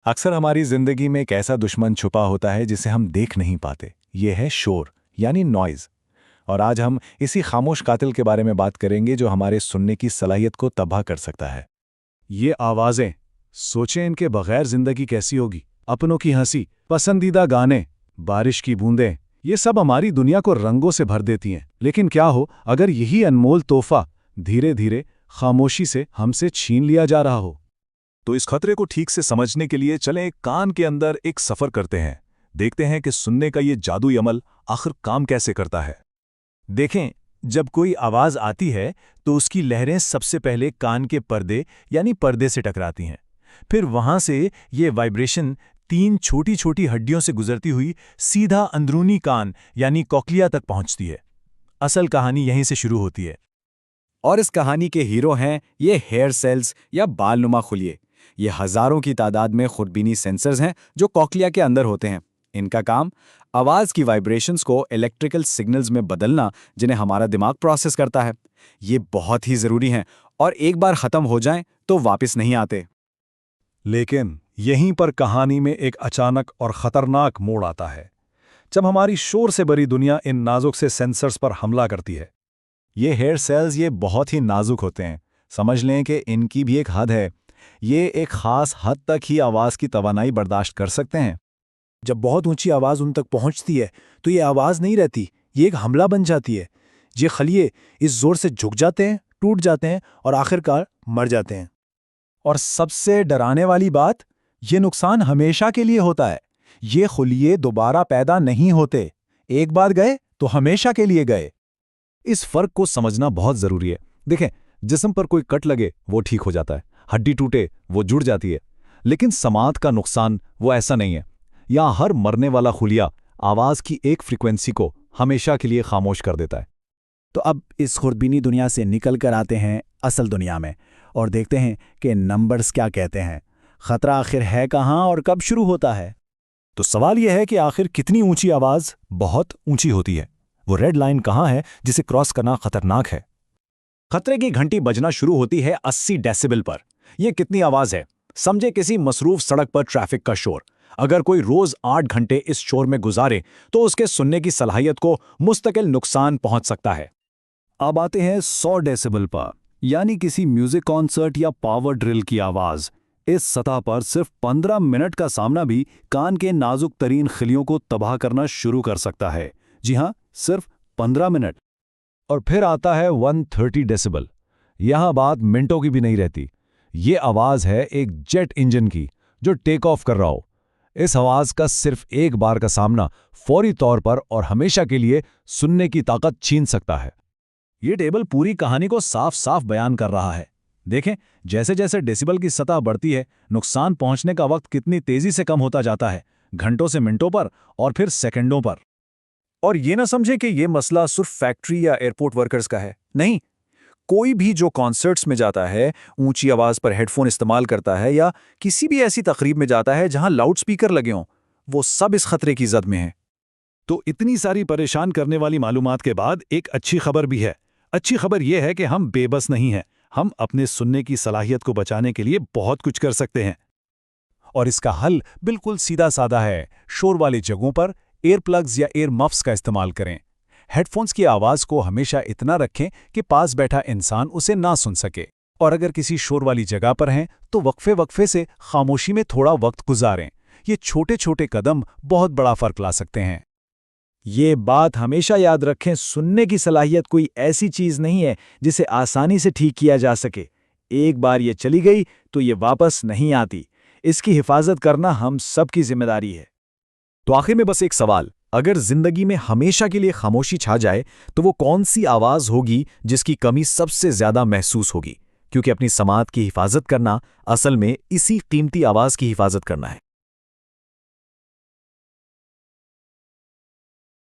अक्सर हमारी जिंदगी में एक ऐसा दुश्मन छुपा होता है जिसे हम देख नहीं पाते। ये है शोर, यानी नॉइज। और आज हम इसी खामोश कातिल के बारे में बात करेंगे जो हमारे सुनने की सलाहियत को तबाह कर सकता है। ये आवाजें, सोचें इनके बगैर जिंदगी कैसी होगी। अपनों की हंसी, पसंदीदा गाने, बारिश की बूंदें, ये सब हमारी दुनिया को रंगों से भर देती हैं। लेकिन क्या हो अगर यही अनमोल तोहफा धीरे धीरे खामोशी से हमसे छीन लिया जा रहा हो। तो इस खतरे को ठीक से समझने के लिए चलें एक कान के अंदर एक सफर करते हैं। देखते हैं कि सुनने का ये जादुई अमल आखिर काम कैसे करता है। देखें, जब कोई आवाज आती है तो उसकी लहरें सबसे पहले कान के पर्दे यानी पर्दे से टकराती हैं। फिर वहां से ये वाइब्रेशन तीन छोटी छोटी हड्डियों से गुजरती हुई सीधा अंदरूनी कान यानी कॉक्लिया तक पहुंचती है। असल कहानी यहीं से शुरू होती है। और इस कहानी के हीरो हैं ये हेयर सेल्स या बालनुमा खुलिये। ये हजारों की तादाद में खुदबीनी सेंसर्स हैं जो कॉक्लिया के अंदर होते हैं। इनका काम आवाज की वाइब्रेशंस को इलेक्ट्रिकल सिग्नल्स में बदलना, जिन्हें हमारा दिमाग प्रोसेस करता है। ये बहुत ही जरूरी हैं और एक बार खत्म हो जाएं तो वापस नहीं आते। लेकिन यहीं पर कहानी में एक अचानक और खतरनाक मोड़ आता है, जब हमारी शोर से भरी दुनिया इन नाजुक से सेंसर्स पर हमला करती है। ये हेयर सेल्स ये बहुत ही नाजुक होते हैं। समझ लें कि इनकी भी एक हद है। ये एक खास हद तक ही आवाज़ की तवानाई बर्दाश्त कर सकते हैं। जब बहुत ऊंची आवाज उन तक पहुंचती है तो ये आवाज नहीं रहती, ये एक हमला बन जाती है। ये खलिए इस जोर से झुक जाते हैं, टूट जाते हैं और आखिरकार मर जाते हैं। और सबसे डराने वाली बात, ये नुकसान हमेशा के लिए होता है। ये खलिए दोबारा पैदा नहीं होते। एक बार गए तो हमेशा के लिए गए। इस फर्क को समझना बहुत जरूरी है। देखें, जिस्म पर कोई कट लगे वो ठीक हो जाता है, हड्डी टूटे वो जुड़ जाती है। लेकिन समात का नुकसान वो ऐसा नहीं है। यहाँ हर मरने वाला खुलिया आवाज की एक फ्रीक्वेंसी को हमेशा के लिए खामोश कर देता है। तो अब इस खुर्दबीनी दुनिया से निकल कर आते हैं असल दुनिया में और देखते हैं कि नंबर्स क्या कहते हैं। खतरा आखिर है कहाँ और कब शुरू होता है। तो सवाल यह है कि आखिर कितनी ऊंची आवाज बहुत ऊंची होती है। वो रेड लाइन कहाँ है जिसे क्रॉस करना खतरनाक है। खतरे की घंटी बजना शुरू होती है 80 डेसिबल पर। यह कितनी आवाज है? समझे किसी मसरूफ सड़क पर ट्रैफिक का शोर। अगर कोई रोज 8 घंटे इस शोर में गुजारे तो उसके सुनने की सलाहियत को मुस्तकिल नुकसान पहुंच सकता है। अब आते हैं 100 डेसिबल पर, यानी किसी म्यूजिक कॉन्सर्ट या पावर ड्रिल की आवाज। इस सतह पर सिर्फ 15 मिनट का सामना भी कान के नाजुक तरीन खिलियों को तबाह करना शुरू कर सकता है। जी हां, सिर्फ 15 मिनट। और फिर आता है 130 डेसिबल। यहां बात मिनटों की भी नहीं रहती। ये आवाज है एक जेट इंजन की जो टेक ऑफ कर रहा हो। इस आवाज का सिर्फ एक बार का सामना फौरी तौर पर और हमेशा के लिए सुनने की ताकत छीन सकता है। ये टेबल पूरी कहानी को साफ साफ बयान कर रहा है। देखें, जैसे जैसे डेसिबल की सतह बढ़ती है, नुकसान पहुंचने का वक्त कितनी तेजी से कम होता जाता है, घंटों से मिनटों पर और फिर सेकंडों पर। और ये ना समझे कि ये मसला सिर्फ फैक्ट्री या एयरपोर्ट वर्कर्स का है। नहीं, कोई भी जो कॉन्सर्ट्स में जाता है, ऊंची आवाज पर हेडफोन इस्तेमाल करता है या किसी भी ऐसी तकरीब में जाता है जहां लाउड स्पीकर लगे हों, वो सब इस खतरे की जद में है। तो इतनी सारी परेशान करने वाली मालूमात के बाद एक अच्छी खबर भी है। अच्छी खबर यह है कि हम बेबस नहीं हैं। हम अपने सुनने की सलाहियत को बचाने के लिए बहुत कुछ कर सकते हैं। और इसका हल बिल्कुल सीधा साधा है। शोर वाली जगहों पर एयर प्लग्स या एयर मफ्स का इस्तेमाल करें। हेडफोन्स की आवाज को हमेशा इतना रखें कि पास बैठा इंसान उसे ना सुन सके। और अगर किसी शोर वाली जगह पर हैं तो वक्फे वक्फे से खामोशी में थोड़ा वक्त गुजारें। ये छोटे छोटे कदम बहुत बड़ा फर्क ला सकते हैं। ये बात हमेशा याद रखें, सुनने की सलाहियत कोई ऐसी चीज नहीं है जिसे आसानी से ठीक किया जा सके। एक बार ये चली गई तो ये वापस नहीं आती। इसकी हिफाजत करना हम सबकी जिम्मेदारी है। तो आखिर में बस एक सवाल, अगर जिंदगी में हमेशा के लिए खामोशी छा जाए तो वो कौन सी आवाज होगी जिसकी कमी सबसे ज्यादा महसूस होगी? क्योंकि अपनी समात की हिफाजत करना असल में इसी कीमती आवाज की हिफाजत करना है।